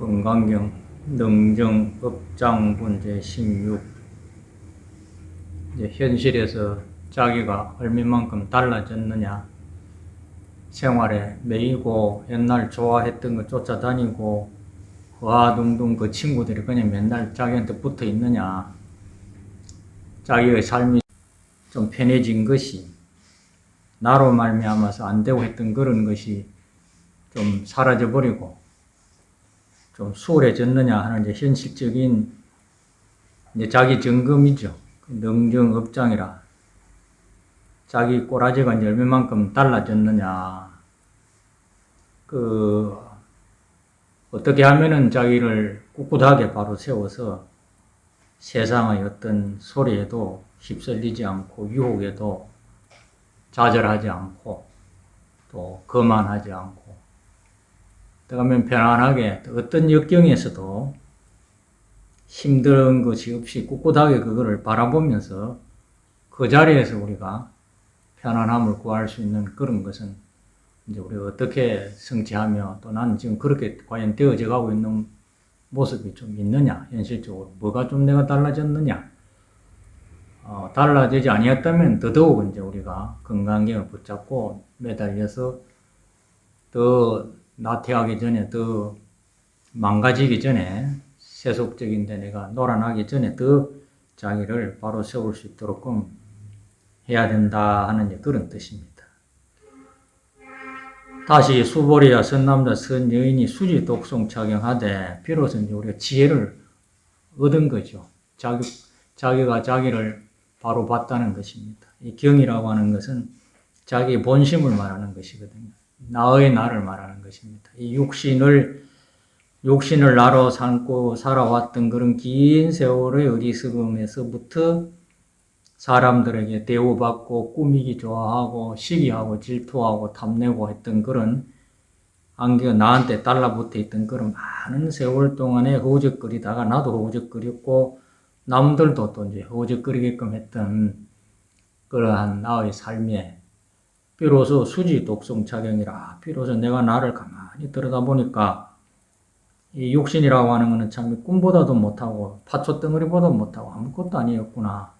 건강경 능정 업장분 제16. 이제 현실에서 자기가 얼마만큼 달라졌느냐, 생활에 매이고 옛날 좋아했던 거 쫓아다니고 허아둥둥 그 친구들이 그냥 맨날 자기한테 붙어 있느냐, 자기의 삶이 좀 편해진 것이, 나로 말미암아서 안 되고 했던 그런 것이 좀 사라져버리고 좀 수월해졌느냐 하는 이제 현실적인 이제 자기 점검이죠. 능정업장이라. 자기 꼬라지가 이제 얼마만큼 달라졌느냐. 어떻게 하면은 자기를 꿋꿋하게 바로 세워서 세상의 어떤 소리에도 휩쓸리지 않고 유혹에도 좌절하지 않고 또 거만하지 않고, 그러면 편안하게 어떤 역경에서도 힘든 것이 없이 꿋꿋하게 그거를 바라보면서 그 자리에서 우리가 편안함을 구할 수 있는 그런 것은 이제 우리가 어떻게 성취하며, 또 나는 지금 그렇게 과연 되어져 가고 있는 모습이 좀 있느냐, 현실적으로 뭐가 좀 내가 달라졌느냐. 달라지지 아니었다면 더더욱 이제 우리가 건강경을 붙잡고 매달려서 더 나태하기 전에, 더 망가지기 전에, 세속적인 데 내가 놀아나기 전에 더 자기를 바로 세울 수 있도록 해야 된다 하는 그런 뜻입니다. 다시 수보리야 선남자 선여인이 수지 독송 착용하되 비로소 이제 우리가 지혜를 얻은 거죠. 자기가 자기를 바로 봤다는 것입니다. 이 경이라고 하는 것은 자기의 본심을 말하는 것이거든요. 나의 나를 말하는 것입니다. 이 육신을 나로 삼고 살아왔던 그런 긴 세월의 어리석음에서부터 사람들에게 대우받고 꾸미기 좋아하고 시기하고 질투하고 탐내고 했던 그런 안개가 나한테 달라붙어 있던 그런 많은 세월 동안에 허우적거리다가 나도 허우적거렸고 남들도 또 이제 허우적거리게끔 했던 그러한 나의 삶에 비로소 수지 독성 착용이라, 비로소 내가 나를 가만히 들여다보니까 이 육신이라고 하는 것은 참 꿈보다도 못하고 파초덩어리보다도 못하고 아무것도 아니었구나.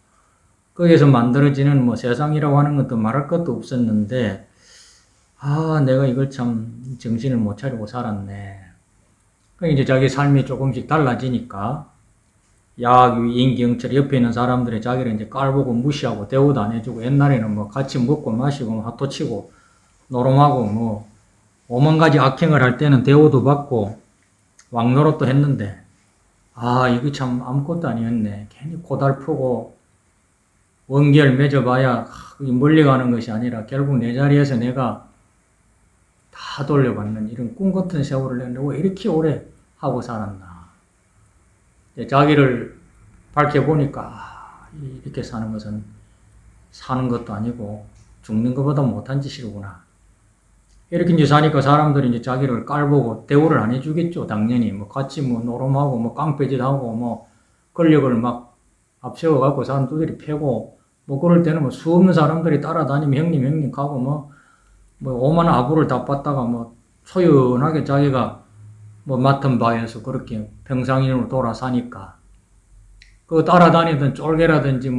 거기에서 만들어지는 세상이라고 하는 것도 말할 것도 없었는데, 내가 이걸 참 정신을 못 차리고 살았네. 이제 자기 삶이 조금씩 달라지니까 약, 인경철 옆에 있는 사람들이 자기를 이제 깔보고 무시하고 대우도 안 해주고, 옛날에는 같이 먹고 마시고 핫도 치고 노름하고 오만 가지 악행을 할 때는 대우도 받고 왕노릇도 했는데, 이거 참 아무것도 아니었네. 괜히 고달프고 원결 맺어봐야 멀리 가는 것이 아니라 결국 내 자리에서 내가 다 돌려받는 이런 꿈 같은 세월을 내가 왜 이렇게 오래 하고 살았나. 자기를 밝혀보니까 이렇게 사는 것은 사는 것도 아니고 죽는 것보다 못한 짓이구나. 이렇게 이제 사니까 사람들이 이제 자기를 깔보고 대우를 안 해주겠죠. 당연히 같이 노름하고 깡패짓하고 권력을 막 앞세워갖고 사람들이 패고 그럴 때는 수 없는 사람들이 따라다니면 형님 가고 오만 아부를 다 받다가 초연하게 자기가 맡은 바에서 그렇게 평상인으로 돌아 사니까 그 따라다니던 쫄개라든지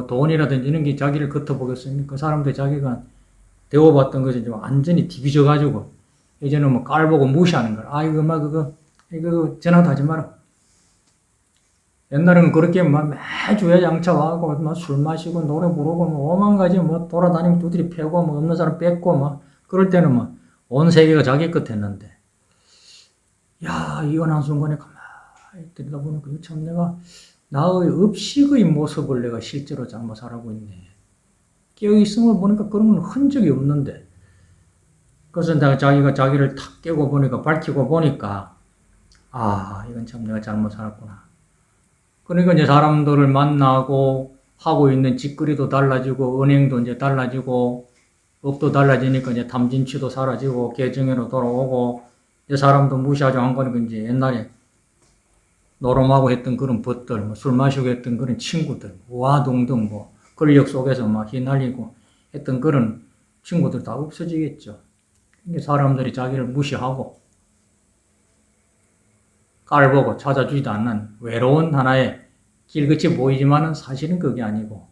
돈이라든지 이런 게 자기를 겉어보겠습니까? 그 사람들이 자기가 대우받던 것이 좀 완전히 뒤비져가지고 이제는 깔보고 무시하는 거야. 이거 전화도 하지 마라. 옛날에는 그렇게 매주에 양차하고 술 마시고 노래 부르고 오만 가지 돌아다니면 두드리 패고 없는 사람 뺏고 그럴 때는 온 세계가 자기 것 했는데, 이건 한순간에 가만히 들여다보니까 참 내가 나의 업식의 모습을 내가 실제로 잘못 살아가고 있네. 깨어있음을 보니까 그런 건 흔적이 없는데, 그래서 자기가 자기를 탁 깨고 보니까, 밝히고 보니까 이건 참 내가 잘못 살았구나. 그러니까 이제 사람들을 만나고 하고 있는 짓거리도 달라지고, 은행도 이제 달라지고, 업도 달라지니까 이제 탐진치도 사라지고, 계정으로 돌아오고, 이제 사람도 무시하지 않고 하니까 이제 옛날에 노름하고 했던 그런 벗들, 술 마시고 했던 그런 친구들, 우아둥둥 권력 속에서 휘날리고 했던 그런 친구들 다 없어지겠죠. 사람들이 자기를 무시하고, 깔보고 찾아주지도 않는 외로운 하나의 길끝이 보이지만은 사실은 그게 아니고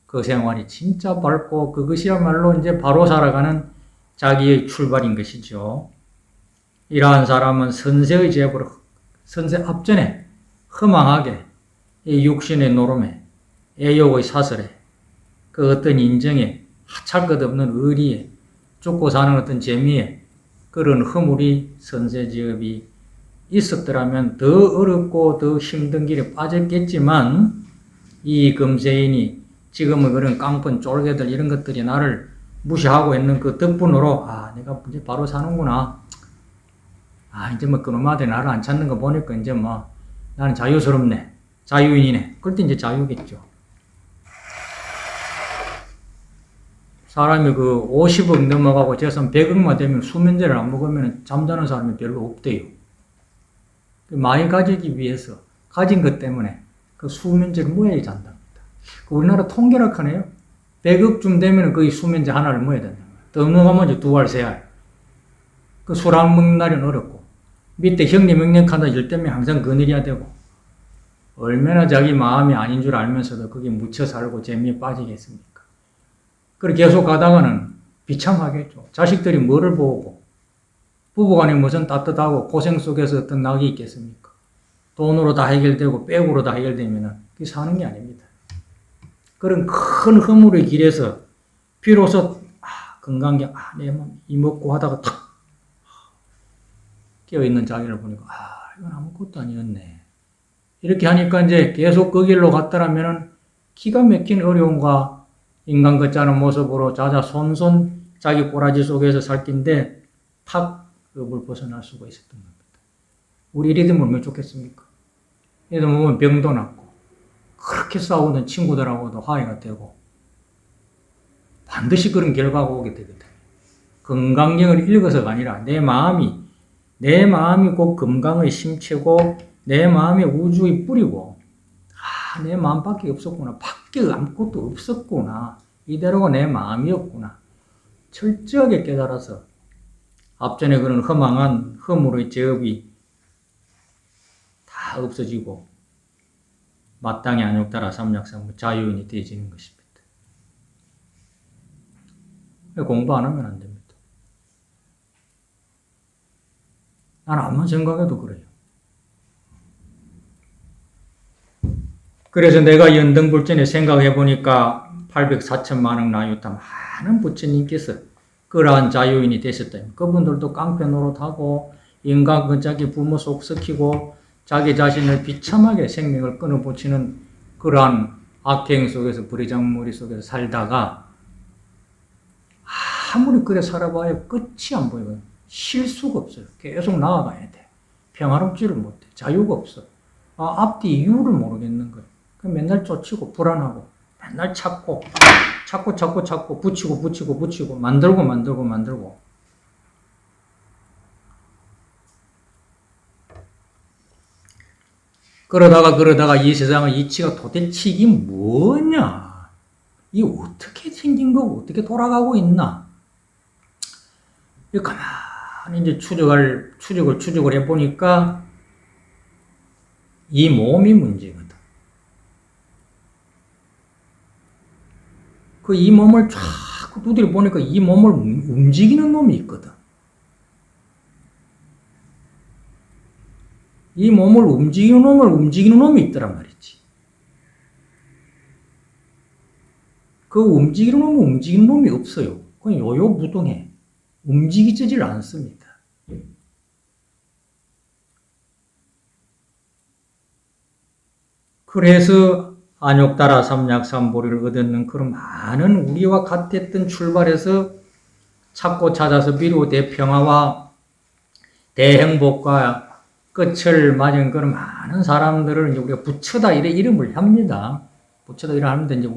그 생활이 진짜 밝고 그것이야말로 이제 바로 살아가는 자기의 출발인 것이죠. 이러한 사람은 선세의 제보로 선세 앞전에 허망하게 이 육신의 노름에 애욕의 사설에 그 어떤 인정에 하찮을 것 없는 의리에 죽고 사는 어떤 재미에 그런 허물이 선세지업이 있었더라면 더 어렵고 더 힘든 길에 빠졌겠지만 이 금세인이 지금은 그런 깡쁜 쫄개들 이런 것들이 나를 무시하고 있는 그 덕분으로 내가 이제 바로 사는구나. 이제 뭐 그놈아들 나를 안 찾는 거 보니까 이제 뭐 나는 자유스럽네. 자유인이네. 그럴 때 이제 자유겠죠. 사람이 그 50억 넘어가고 재산 100억만 되면 수면제를 안 먹으면 잠자는 사람이 별로 없대요. 많이 가지기 위해서 가진 것 때문에 그 수면제를 먹어야 잔답니다. 우리나라 통계락 하네요. 100억쯤 되면 거의 수면제 하나를 먹어야 된다. 더 넘어가면 이제 2알, 3알. 그 술 안 먹는 날은 어렵고 밑에 형님 명령한다 일 때문에 항상 거느려야 되고 얼마나 자기 마음이 아닌 줄 알면서도 거기에 묻혀 살고 재미에 빠지겠습니까? 그렇게 계속 가다가는 비참하겠죠. 자식들이 뭐를 보고 부부간에 무슨 따뜻하고 고생 속에서 어떤 낙이 있겠습니까? 돈으로 다 해결되고 백으로 다 해결되면 그게 사는 게 아닙니다. 그런 큰 허물의 길에서 비로소 건강경 내 몸 이먹고 하다가 탁 깨어있는 자기를 보니까 이건 아무것도 아니었네. 이렇게 하니까 이제 계속 그 길로 갔더라면은 기가 막힌 어려움과 인간 같지 않은 모습으로 자자손손 자기 꼬라지 속에서 살 텐데 탁 그걸 벗어날 수가 있었던 겁니다. 우리 이리 되면 얼마나 좋겠습니까? 이리 되면 병도 낫고 그렇게 싸우는 친구들하고도 화해가 되고 반드시 그런 결과가 오게 되거든요. 건강경을 읽어서가 아니라 내 마음이 곧 건강의 심체고 내 마음이 우주의 뿌리고 내 마음밖에 없었구나. 밖에 아무것도 없었구나. 이대로가 내 마음이었구나. 철저하게 깨달아서 앞전에 그런 허망한 허물의 제업이 다 없어지고 마땅히 안욕 따라 삼약삼무 자유인이 되어지는 것입니다. 공부 안 하면 안 됩니다. 난 아무리 생각해도 그래요. 그래서 내가 연등불전에 생각해 보니까 804천만억 나유타 많은 부처님께서 그러한 자유인이 되셨다면 그분들도 깡패 노릇하고 인간 그 자기 부모 속 썩히고 자기 자신을 비참하게 생명을 끊어붙이는 그러한 악행 속에서 불의장머리 속에서 살다가 아무리 그래 살아봐야 끝이 안 보이거든요. 쉴 수가 없어요. 계속 나아가야 돼. 평화롭지를 못해. 자유가 없어. 앞뒤 이유를 모르겠는 거예요. 맨날 쫓이고 불안하고 맨날 찾고 붙이고 만들고 그러다가 이 세상의 이치가 도대체 이게 뭐냐? 이게 어떻게 생긴 거고 어떻게 돌아가고 있나? 가만히 이제 추적을 해보니까 이 몸이 문제거든. 이 몸을 쫙 두드려 보니까 이 몸을 움직이는 놈이 있거든. 이 몸을 움직이는 놈이 있더란 말이지. 그 움직이는 놈이 없어요. 그냥 요요무동해. 움직이지를 않습니다. 그래서 안욕따라 삼약삼보리를 얻는 그런 많은 우리와 같았던 출발에서 찾고 찾아서 미루고 대평화와 대행복과 끝을 맞은 그런 많은 사람들을 이제 우리가 부처다 이래 이름을 합니다. 부처다 이래 하는데 이제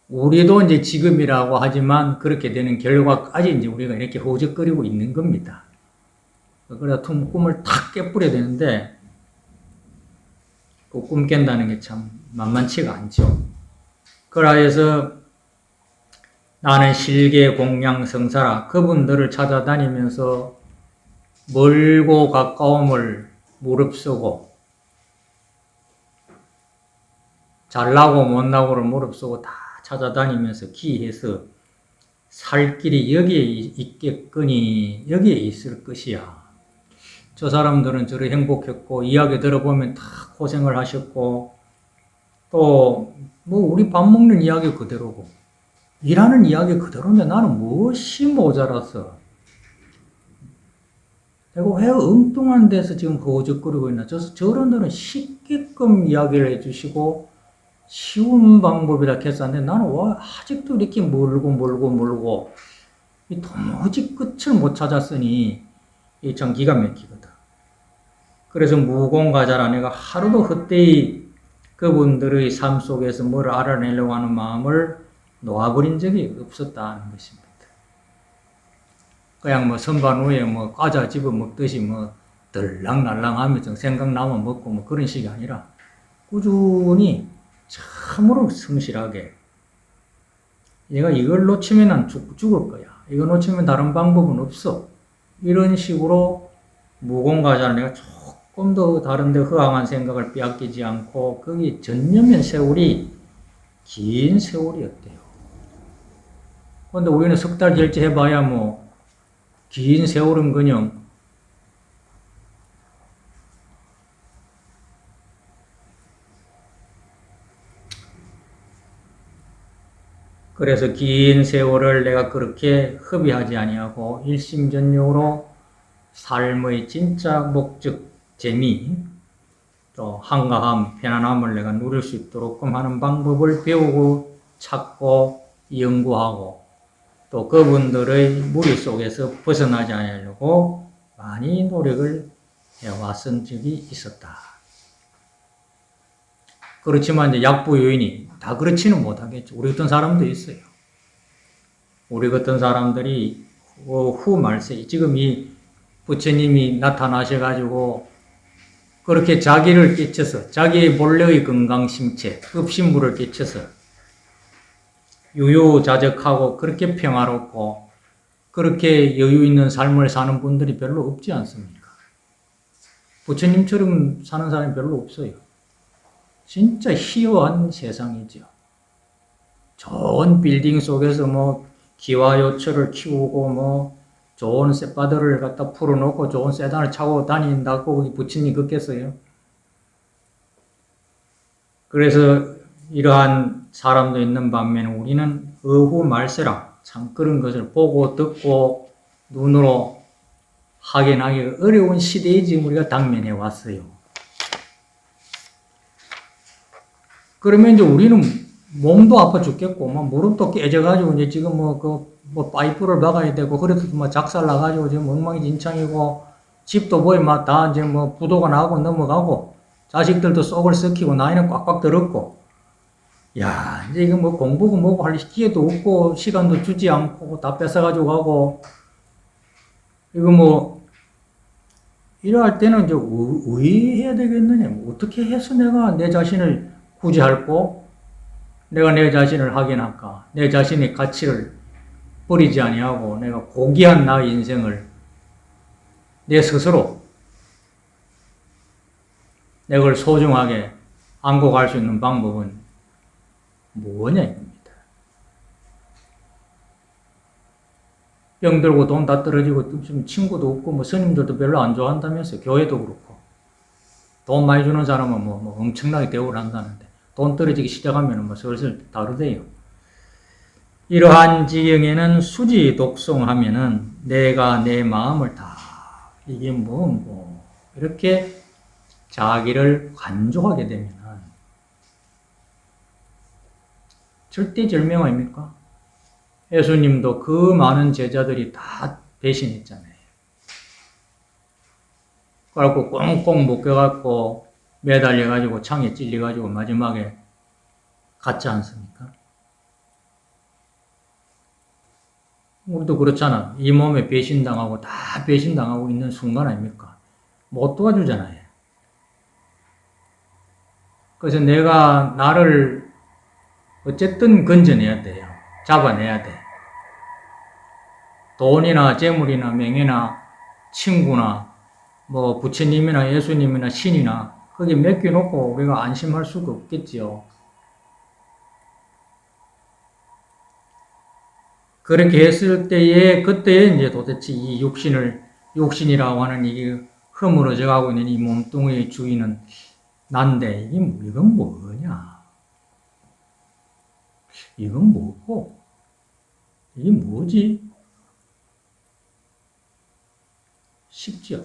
우리도 이제 지금이라고 하지만 그렇게 되는 결과까지 이제 우리가 이렇게 허우적거리고 있는 겁니다. 그래서 꿈을 탁 깨뿌려야 되는데 그 꿈 깬다는 게 참 만만치가 않죠. 그래서 나는 실계 공양 성사라 그분들을 찾아다니면서 멀고 가까움을 무릅쓰고 잘나고 못나고를 무릅쓰고 다 찾아다니면서 기해서 살 길이 여기에 있겠거니 여기에 있을 것이야. 저 사람들은 저리 행복했고 이야기 들어보면 다 고생을 하셨고 또 뭐 우리 밥 먹는 이야기 그대로고 일하는 이야기 그대로인데 나는 무엇이 모자라서 내가 왜 엉뚱한 데서 지금 허우적거리고 있나. 저런들은 쉽게끔 이야기를 해주시고 쉬운 방법이라 했었는데 나는 와 아직도 이렇게 멀고 이 도무지 끝을 못 찾았으니 이 참 기가 막히거든. 그래서 무공가자라 내가 하루도 헛되이 그분들의 삶 속에서 뭘 알아내려고 하는 마음을 놓아버린 적이 없었다는 것입니다. 그냥 뭐 선반 위에 뭐 과자 집어 먹듯이 뭐 들랑날랑 하면서 생각나면 먹고 뭐 그런 식이 아니라 꾸준히 참으로 성실하게 얘가 이걸 놓치면 난 죽을 거야. 이거 놓치면 다른 방법은 없어. 이런 식으로 무공가자를 내가 조금 더 다른 데 허황한 생각을 빼앗기지 않고 거기 전념한 세월이 긴 세월이었대요. 그런데 우리는 석 달 결제해봐야 뭐 긴 세월은커녕 그래서 긴 세월을 내가 그렇게 허비하지 아니하고 일심전력으로 삶의 진짜 목적, 재미, 또 한가함, 편안함을 내가 누릴 수 있도록 하는 방법을 배우고 찾고 연구하고 또 그분들의 무리 속에서 벗어나지 않으려고 많이 노력을 해왔은 적이 있었다. 그렇지만 이제 약부 요인이 다 그렇지는 못하겠죠. 우리 같은 사람도 있어요. 우리 같은 사람들이 후 말세, 지금 이 부처님이 나타나셔가지고 그렇게 자기를 깨쳐서 자기의 본래의 건강심체, 급신부를 깨쳐서 유유자적하고 그렇게 평화롭고 그렇게 여유 있는 삶을 사는 분들이 별로 없지 않습니까? 부처님처럼 사는 사람이 별로 없어요. 진짜 희화한 세상이죠. 좋은 빌딩 속에서 뭐 기와요철을 키우고 뭐 좋은 쇳바들을 갖다 풀어놓고 좋은 세단을 차고 다닌다고 부처님 그겠어요? 그래서 이러한 사람도 있는 반면에 우리는 어후 말세랑 참 그런 것을 보고 듣고 눈으로 확인하기 어려운 시대에 지금 우리가 당면해 왔어요. 그러면 이제 우리는 몸도 아파 죽겠고, 뭐 무릎도 깨져가지고 이제 지금 뭐 파이프를 박아야 되고, 그래도 뭐 작살 나가지고 지금 엉망진창이고, 집도 보이 다 이제 뭐 부도가 나고 넘어가고, 자식들도 속을 썩히고, 나이는 꽉꽉 들었고, 야, 이제 이거 뭐 공부고 뭐고 할 기회도 없고, 시간도 주지 않고, 다 뺏어가지고 가고, 이거 뭐, 이러할 때는 이제 의해야 되겠느냐. 어떻게 해서 내가 내 자신을 구제할고, 내가 내 자신을 확인할까? 내 자신의 가치를 버리지 아니하고, 내가 고귀한 나의 인생을 내 스스로 내걸 소중하게 안고 갈 수 있는 방법은 뭐냐 입니다. 병들고 돈 다 떨어지고 좀 친구도 없고 뭐 스님들도 별로 안 좋아한다면서 교회도 그렇고 돈 많이 주는 사람은 뭐 엄청나게 대우를 한다는데 돈 떨어지기 시작하면 뭐 슬슬 다르대요. 이러한 지경에는 수지 독송하면은 내가 내 마음을 다 이게 뭐 이렇게 자기를 간주하게 되면은 절대절명 아닙니까? 예수님도 그 많은 제자들이 다 배신했잖아요. 그래갖고 꽁꽁 묶여갖고 매달려가지고 창에 찔려가지고 마지막에 갔지 않습니까? 우리도 그렇잖아. 이 몸에 배신당하고 다 배신당하고 있는 순간 아닙니까? 못 도와주잖아요. 그래서 내가 나를 어쨌든 건져내야 돼요. 잡아내야 돼. 돈이나 재물이나 명예나 친구나 뭐 부처님이나 예수님이나 신이나 거기 맡겨놓고 우리가 안심할 수가 없겠지요. 그렇게 했을 때에 그때에 이제 도대체 이 육신이라고 하는 이게 허물어져 가고 있는 이 몸뚱이의 주인은 난데 이건 뭐냐? 이건 뭐고? 이게 뭐지? 쉽죠.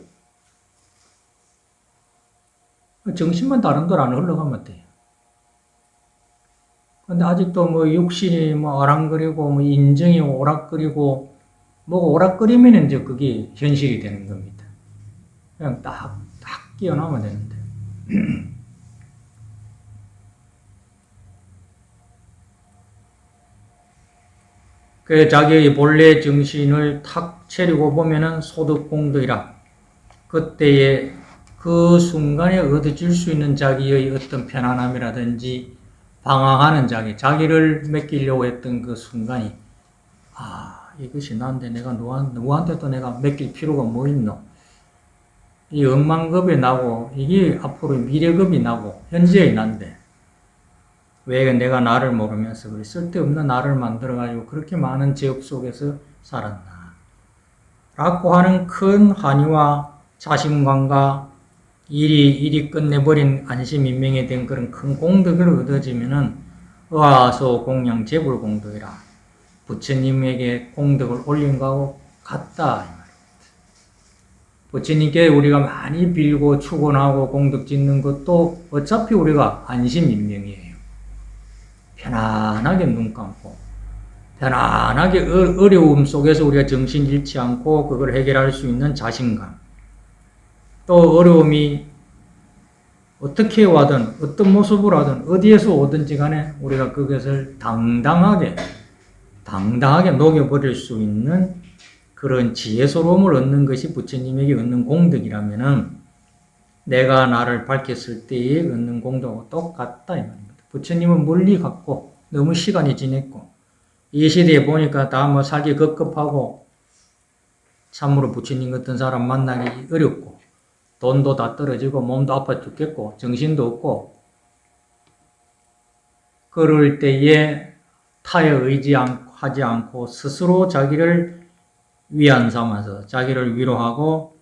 정신만 다른 데로 안 흘러가면 돼요. 근데 아직도 뭐 육신이 뭐 어랑거리고 뭐 인정이 오락거리고 뭐가 오락거리면 이제 그게 현실이 되는 겁니다. 그냥 딱 끼어나면 되는데. 그 자기의 본래 정신을 탁 차리고 보면은 소득공덕이라 그때에 그 순간에 얻어질 수 있는 자기의 어떤 편안함이라든지 방황하는 자기를 맡기려고 했던 그 순간이 이것이 난데 내가 누구한테 또 내가 맡길 필요가 뭐 있노? 이 억만겁이 나고 이게 앞으로 미래겁이 나고 현재의 난데 왜 내가 나를 모르면서 그래 쓸데없는 나를 만들어가지고 그렇게 많은 죄업 속에서 살았나 라고 하는 큰 한의와 자신감과 일이 끝내버린 안심인명에 된 그런 큰 공덕을 얻어지면은 의화소 공양 재불공덕이라 부처님에게 공덕을 올린 거하고 같다. 부처님께 우리가 많이 빌고 축원하고 공덕 짓는 것도 어차피 우리가 안심인명이에요. 편안하게 눈 감고 편안하게 어려움 속에서 우리가 정신 잃지 않고 그걸 해결할 수 있는 자신감 또 어려움이 어떻게 와든 어떤 모습으로 하든 어디에서 오든지 간에 우리가 그것을 당당하게 녹여버릴 수 있는 그런 지혜스러움을 얻는 것이 부처님에게 얻는 공덕이라면은 내가 나를 밝혔을 때에 얻는 공덕하고 똑같다 이 말입니다. 부처님은 멀리 갔고 너무 시간이 지냈고 이 시대에 보니까 다 뭐 살기 급급하고 참으로 부처님 같은 사람 만나기 어렵고 돈도 다 떨어지고 몸도 아파 죽겠고 정신도 없고 그럴 때에 타에 의지하지 않고 스스로 자기를 위안 삼아서 자기를 위로하고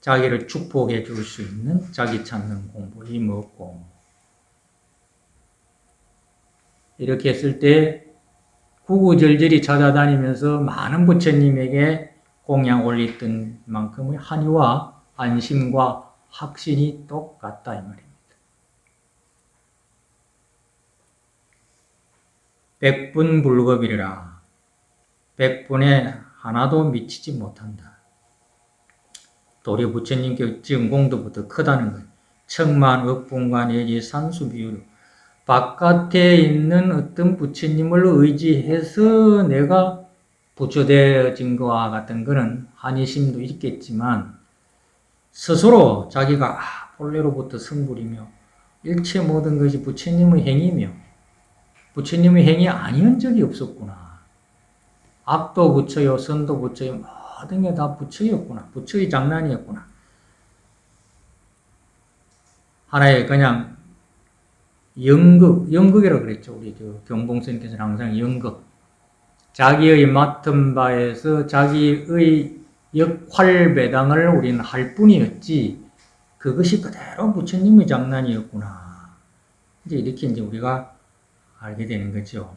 자기를 축복해 줄 수 있는 자기 찾는 공부 이 뭐고 이렇게 했을 때 구구절절히 찾아다니면서 많은 부처님에게 공양 올렸던 만큼의 한의와 안심과 확신이 똑같다 이 말입니다. 백분불급이라 백분에 하나도 미치지 못한다. 도리 부처님께 지은 공덕부터 크다는 것. 천만 억분과 내지 산수비율 바깥에 있는 어떤 부처님을 의지해서 내가 부처되어진 것과 같은 그런 한의심도 있겠지만 스스로 자기가 본래로부터 성불이며 일체 모든 것이 부처님의 행위며 부처님의 행위 아니한 적이 없었구나. 악도 부처요, 선도 부처요, 모든 게 다 부처였구나. 부처의 장난이었구나. 하나의 그냥 연극이라고 그랬죠. 우리 경봉스님께서는 항상 연극. 자기의 맡은 바에서 자기의 역할 배당을 우리는 할 뿐이었지, 그것이 그대로 부처님의 장난이었구나. 이제 이렇게 이제 우리가 알게 되는 거죠.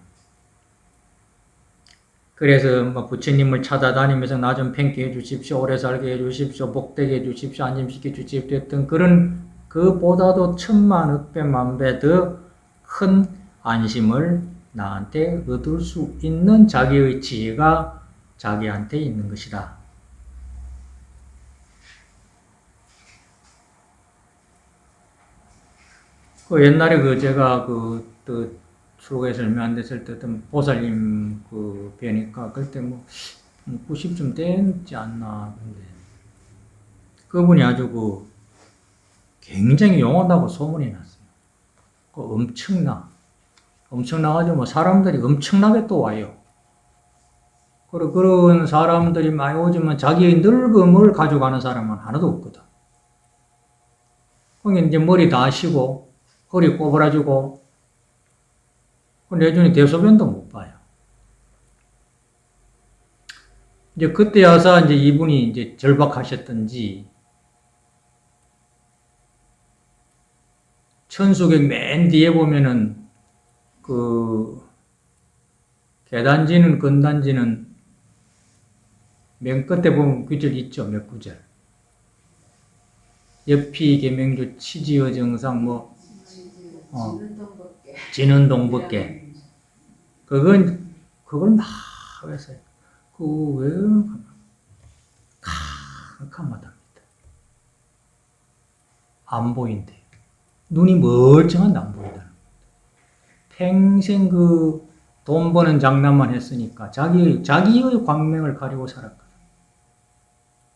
그래서 뭐 부처님을 찾아다니면서 나 좀 팽게 해주십시오, 오래 살게 해주십시오, 복되게 해주십시오, 안심시켜 주십시오 했던 그런 그보다도 천만 억배만 배 더 큰 안심을 나한테 얻을 수 있는 자기의 지혜가 자기한테 있는 것이다. 그 옛날에 제가 출국에서 얼마 안 됐을 때 어떤 보살님 뵈니까 그때 90쯤 됐지 않나. 근데 그분이 아주 굉장히 용하다고 소문이 났어요. 엄청나가지고 사람들이 엄청나게 또 와요. 그런 사람들이 많이 오지만 자기의 늙음을 가져가는 사람은 하나도 없거든. 그러니까 이제 머리 다 하시고, 허리 꼬부라지고, 내중에 대소변도 못 봐요. 이제 그때 와서 이제 이분이 이제 절박하셨던지, 천수경 맨 뒤에 보면은 그 계단지는 건단지는 맨 끝에 보면 구절 있죠. 몇 구절. 옆이 계명주 치지어 정상 지는 동법계. 그걸 막 했어요. 왜 캄캄하답니다. 안 보인대. 눈이 멀쩡한데 안 보인다는 거예요. 평생 돈 버는 장난만 했으니까 자기의 광명을 가리고 살았거든.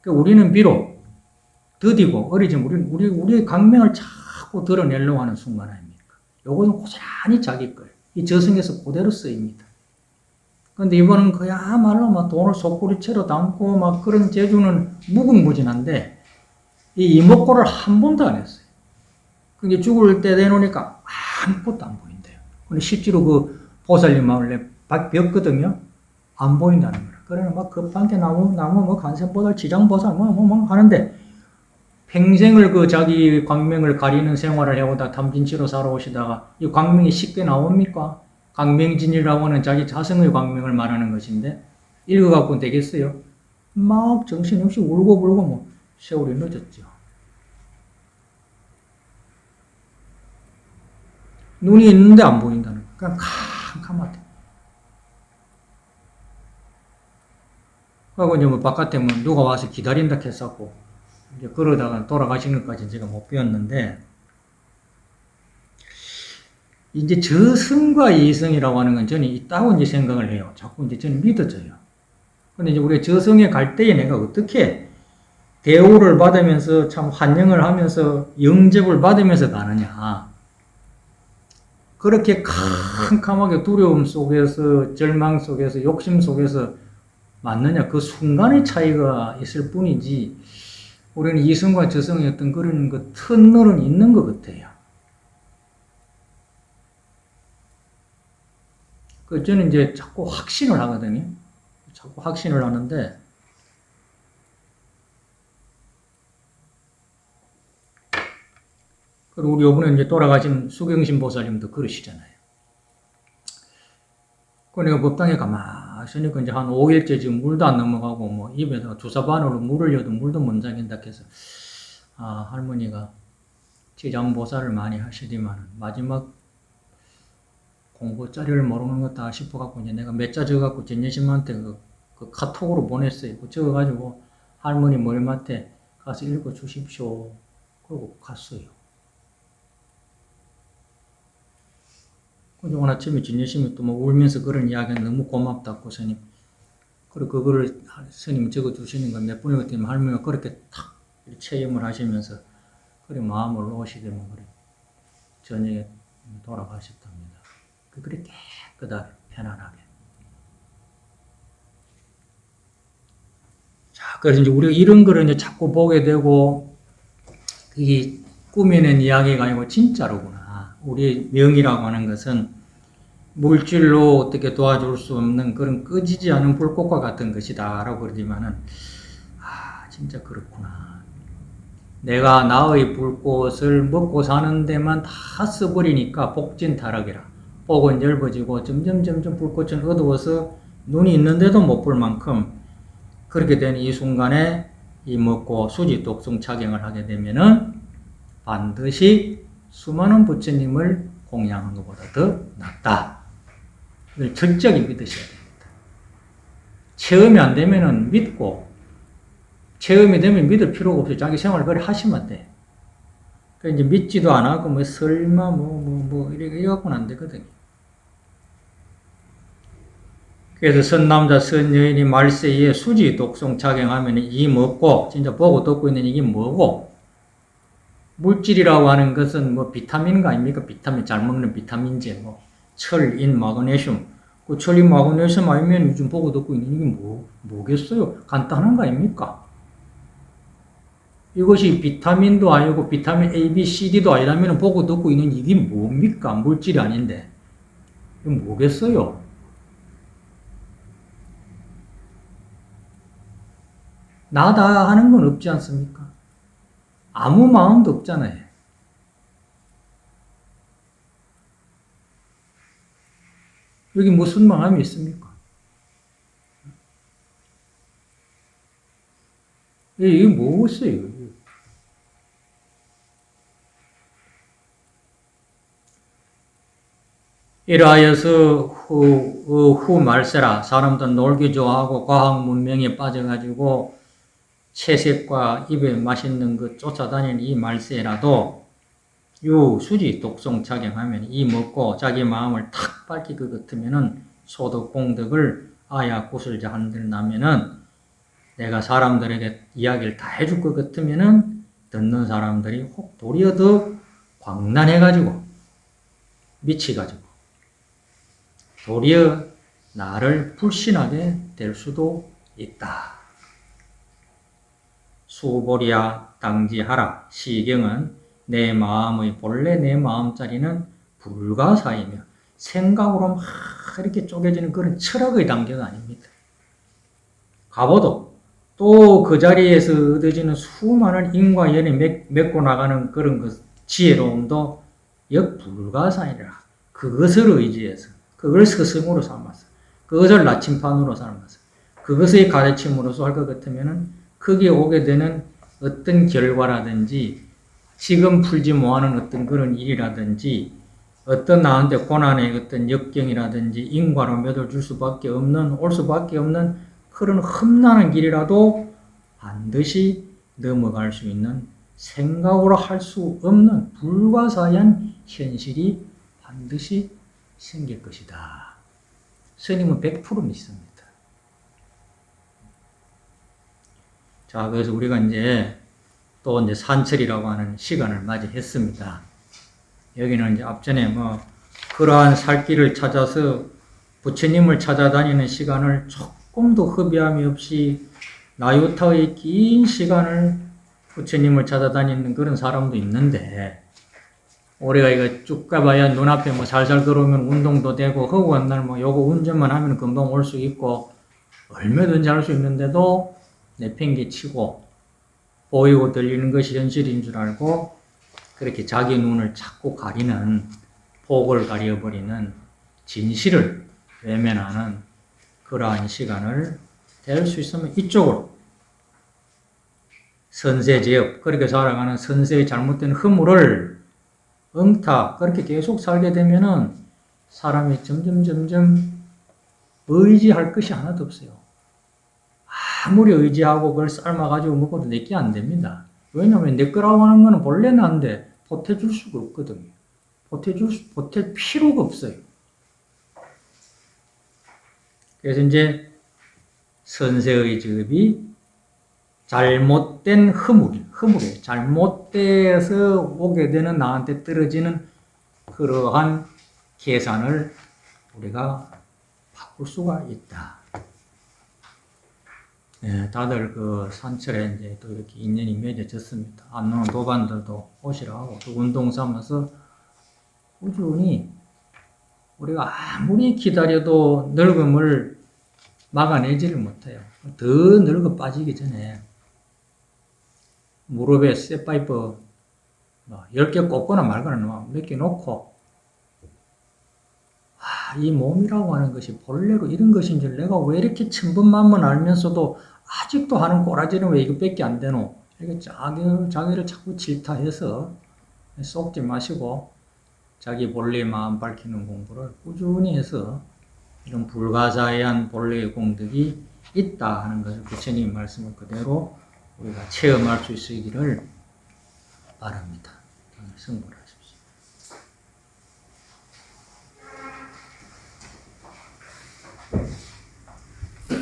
그러니까 우리는 비록 더디고 어리지만 우리의 광명을 자꾸 드러내려고 하는 순간 아닙니까? 요거는 고스란히 자기 거예요. 이 저승에서 그대로 쓰입니다. 근데 이번은 그야말로 막 돈을 속구리채로 담고 막 그런 재주는 무궁무진한데 이 이목구를 한 번도 안 했어요. 근데 죽을 때 내놓으니까 아무것도 안 보인대요. 근데 실제로 그 보살님 마을에 벽거든요. 안 보인다는 거예요. 그러면 막 급하게 나무 간센보살, 지장보살 하는데 평생을 그 자기 광명을 가리는 생활을 해오다 탐진치로 살아오시다가 이 광명이 쉽게 나옵니까? 광명진이라고 하는 자기 자성의 광명을 말하는 것인데 읽어갖고 되겠어요? 막 정신없이 울고 세월이 늦었죠. 눈이 있는데 안 보인다는 거예요. 그냥 캄캄하대. 그리고 이제 바깥에 누가 와서 기다린다 했었고, 이제 그러다가 돌아가시는 것까지 제가 못 배웠는데, 이제 저승과 이성이라고 하는 건 저는 있다고 이제 생각을 해요. 자꾸 이제 저는 믿어져요. 근데 이제 우리가 저승에 갈 때에 내가 어떻게 대우를 받으면서 참 환영을 하면서 영접을 받으면서 가느냐. 그렇게 캄캄하게 두려움 속에서 절망 속에서 욕심 속에서 맞느냐. 그 순간의 차이가 있을 뿐이지 우리는 이성과 저성의 어떤 그런 그 터널은 있는 것 같아요. 저는 이제 자꾸 확신을 하거든요. 자꾸 확신을 하는데 그리고 우리 요번에 이제 돌아가신 수경신 보살님도 그러시잖아요. 그러니까 법당에 가만히 있으니까 이제 한 5일째 지금 물도 안 넘어가고 입에다가 주사바늘로 물을 여도 물도 못 잠긴다 해서 할머니가 지장보살을 많이 하시더만 마지막 공부 자리를 모르는 것 다 싶어갖고 이제 내가 몇 자 적어갖고 전예심한테 그 카톡으로 보냈어요. 적어가지고 할머니 머리맡에 가서 읽어 주십시오. 그러고 갔어요. 오늘 아침에 진여심이 또 울면서 그런 이야기가 너무 고맙다고 스님. 그리고 그거를 스님 적어 주시는 거 몇 번을 그때 할머니가 그렇게 탁 체험을 하시면서 그래 마음을 놓으시더만 그래 저녁에 돌아가셨답니다. 그래 깨끗하게 편안하게. 자, 그래서 이제 우리가 이런 거를 이제 자꾸 보게 되고 이게 꾸며낸 이야기가 아니고 진짜로구나. 우리의 명이라고 하는 것은 물질로 어떻게 도와줄 수 없는 그런 꺼지지 않은 불꽃과 같은 것이다 라고 그러지만은 진짜 그렇구나. 내가 나의 불꽃을 먹고 사는 데만 다 써버리니까 복진타락이라 복은 넓어지고 점점 불꽃은 어두워서 눈이 있는데도 못 볼 만큼 그렇게 된 이 순간에 이 먹고 수지 독성 착용을 하게 되면은 반드시 수많은 부처님을 공양한 것보다 더 낫다. 이걸 철저히 믿으셔야 됩니다. 체험이 안 되면은 믿고, 체험이 되면 믿을 필요가 없어요. 자기 생활을 그래 하시면 돼. 그러니까 이제 믿지도 안 하고, 설마, 이래 갖고는 안 되거든요. 그래서 선남자, 선여인이 말세에 수지 독성 작용하면 이 뭐고, 진짜 보고 듣고 있는 이게 뭐고, 물질이라고 하는 것은 비타민가 아닙니까? 비타민, 잘 먹는 비타민제, 철, 인, 마그네슘. 그 철, 인, 마그네슘 아니면 요즘 보고 듣고 있는 이게 뭐겠어요? 간단한 거 아닙니까? 이것이 비타민도 아니고 비타민 A, B, C, D도 아니라면 보고 듣고 있는 이게 뭡니까? 물질이 아닌데. 이건 뭐겠어요? 나다 하는 건 없지 않습니까? 아무 마음도 없잖아요. 여기 무슨 마음이 있습니까? 이게 뭐겠어요? 이러하여서 후 말세라 사람들 놀기 좋아하고 과학 문명에 빠져가지고 채색과 입에 맛있는 것 쫓아다니는 이 말세라도 요 수지 독성 작용하면 이 먹고 자기 마음을 탁 밝힐 것 같으면은 소득 공덕을 아야 구슬자 한들 나면은 내가 사람들에게 이야기를 다 해줄 것 같으면은 듣는 사람들이 혹 도리어 더 광란해가지고 미치가지고 도리어 나를 불신하게 될 수도 있다. 수보리야 당지하라. 시경은 내 마음의 본래 내 마음자리는 불가사이며 생각으로 막 이렇게 쪼개지는 그런 철학의 단계가 아닙니다. 가보도 또 그 자리에서 얻어지는 수많은 인과 연이 맺고 나가는 그런 그 지혜로움도 역불가사이라. 그것을 의지해서 그걸 스승으로 삼아서 그것을 나침판으로 삼아서 그것의 가르침으로서 할 것 같으면은 거기에 오게 되는 어떤 결과라든지 지금 풀지 못하는 어떤 그런 일이라든지 어떤 나한테 고난의 어떤 역경이라든지 인과로 몇을 줄 수밖에 없는 올 수밖에 없는 그런 험난한 길이라도 반드시 넘어갈 수 있는 생각으로 할 수 없는 불가사의한 현실이 반드시 생길 것이다. 스님은 100% 믿습니다. 자, 그래서 우리가 이제 또 이제 산철이라고 하는 시간을 맞이했습니다. 여기는 이제 앞전에 뭐 그러한 살 길을 찾아서 부처님을 찾아다니는 시간을 조금도 허비함이 없이 나유타의 긴 시간을 부처님을 찾아다니는 그런 사람도 있는데 우리가 이거 쭉 가봐야 눈앞에 뭐 살살 들어오면 운동도 되고 허구한 날 뭐 요거 운전만 하면 금방 올 수 있고 얼마든지 할 수 있는데도 내팽개치고 보이고 들리는 것이 현실인 줄 알고 그렇게 자기 눈을 자꾸 가리는 폭을 가려버리는 진실을 외면하는 그러한 시간을 될 수 있으면 이쪽으로 선세제업 그렇게 살아가는 선세의 잘못된 허물을 응타 그렇게 계속 살게 되면은 사람이 점점 의지할 것이 하나도 없어요. 아무리 의지하고 그걸 삶아가지고 먹어도 내게 안 됩니다. 왜냐하면 내 거라고 하는 거는 본래 난데 보태줄 수가 없거든요. 보탤 필요가 없어요. 그래서 이제 선세의 제업이 잘못된 허물에 잘못돼서 오게 되는 나한테 떨어지는 그러한 계산을 우리가 바꿀 수가 있다. 네, 다들 그 산철에 이제 또 이렇게 인연이 맺어졌습니다. 안 오는 도반들도 오시라 하고 또 운동 삼아서 꾸준히 우리가 아무리 기다려도 늙음을 막아내지를 못해요. 더 늙어 빠지기 전에 무릎에 쇠파이프 10개 꽂거나 말거나 몇 개 놓고 이 몸이라고 하는 것이 본래로 이런 것인 줄 내가 왜 이렇게 천번만번 알면서도 아직도 하는 꼬라지는 왜 이거밖에 안 되노? 이렇게 자기를 자꾸 질타해서 속지 마시고 자기 본래의 마음 밝히는 공부를 꾸준히 해서 이런 불가사의한 본래의 공덕이 있다 하는 것을 부처님 말씀을 그대로 우리가 체험할 수 있기를 바랍니다. 승부를.